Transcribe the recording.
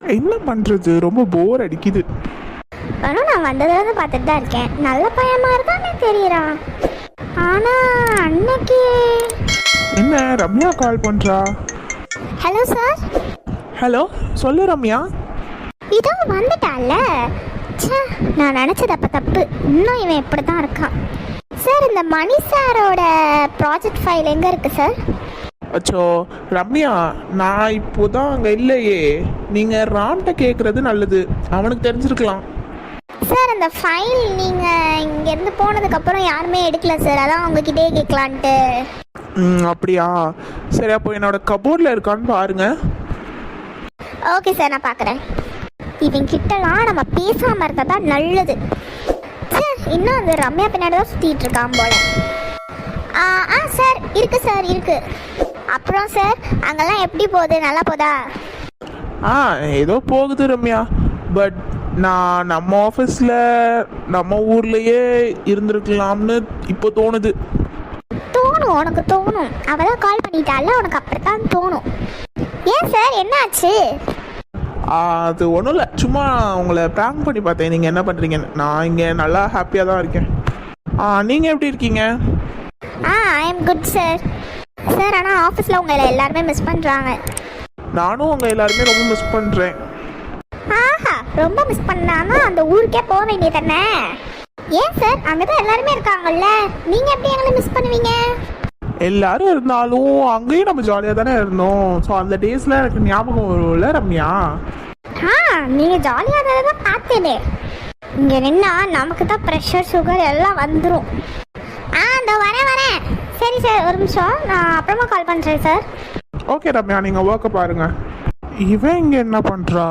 என்ன பண்ணுறது, ரொம்ப போர் அடிக்குது. ஆனால் நான் வந்ததுலேருந்து பார்த்துட்டு தான் இருக்கேன். நல்ல பையன் மாதிரி தானே தெரியறான். ஆனால் அன்னைக்கு என்ன ரம்யா கால் பண்ணுறா? Hello sir. ஹலோ, சொல்லு ரம்யா. இதோ வந்துட்டால. ச்சே, நான் நினச்சது அப்போ தப்பு. இன்னும் இவன் இப்படி தான் இருக்கான். சார், இந்த மணி சாரோட ப்ராஜெக்ட் ஃபைல் எங்கே இருக்குது சார்? அச்சோ ரம்யா, நான் இப்போதான் அங்கே இல்லையே. நீங்கள் ராம்கிட்ட கேட்குறது நல்லது, அவனுக்கு தெரிஞ்சிருக்கலாம். சார், அந்த ஃபைல் நீங்கள் இங்கேருந்து போனதுக்கப்புறம் யாருமே எடுக்கல சார். அதான் உங்ககிட்டே கேட்கலான்ட்டு. அப்படியா? சரி, அப்போ என்னோட கபோர்டில் இருக்கான்னு பாருங்க. ஓகே சார், நான் பார்க்குறேன். இவன் கிட்டலாம் நம்ம பேசாமல் இருந்தால் தான் நல்லது. சார், இன்னும் அந்த ரம்யா பின்னாடி தான் சுற்றிட்டு இருக்கான் போல. சார் இருக்கு சார் இருக்கு. அப்புறம் சார், அங்கெல்லாம் எப்படி போகுது? நல்லா போதா? ஏதோ போகுது ரம்யா. பட் நான் நம்ம ஆஃபீஸில் நம்ம ஊர்லேயே இருந்திருக்கலாம்னு இப்போ தோணுது. தோணும், உனக்கு தோணும். அவதான் கால் பண்ணிட்டால, உனக்கு அப்படித்தான் தோணும். ஏன் சார், என்ன ஆச்சு? அது ஒன்றும் இல்லை, சும்மா உங்களை ப்ராங்க் பண்ணி பார்த்தேன். நீங்கள் என்ன பண்ணுறீங்கன்னு. நான் இங்கே நல்லா ஹாப்பியாக தான் இருக்கேன். நீங்கள் எப்படி இருக்கீங்க? I am good sir. Sir, ஆனால் ஆஃபீஸில் உங்களை எல்லாருமே மிஸ் பண்ணுறாங்க. நானும் உங்கள் எல்லாருமே ரொம்ப மிஸ் பண்ணுறேன். ஆஹா, ரொம்ப மிஸ் பண்ணானா அந்த ஊருக்கே போக வேண்டியதானே? ஏன் சார், அங்கே தான் எல்லாருமே இருக்காங்கல்ல, நீங்கள் எப்படி எங்களை மிஸ் பண்ணுவீங்க? எல்லாரும் இருந்தாலும் அங்கேயும் நம்ம ஜாலியாக தானே இருந்தோம். ஸோ அந்த டேஸில் எனக்கு ஞாபகம் வரும்ல ரம்யா. நீங்கள் ஜாலியாக தான் பார்த்தேனே. இங்கே நின்னா நமக்கு தான் ப்ரெஷர் சுகர் எல்லாம் வந்துடும். இந்த வரேன். சரி சார், ஒரு நிமிஷம், நான் அப்புறமா கால் பண்ணுறேன் சார். ஓகே ரம்யா, நீங்கள் ஒர்க்கை பாருங்கள். இவன் இங்கே என்ன பண்ணுறா?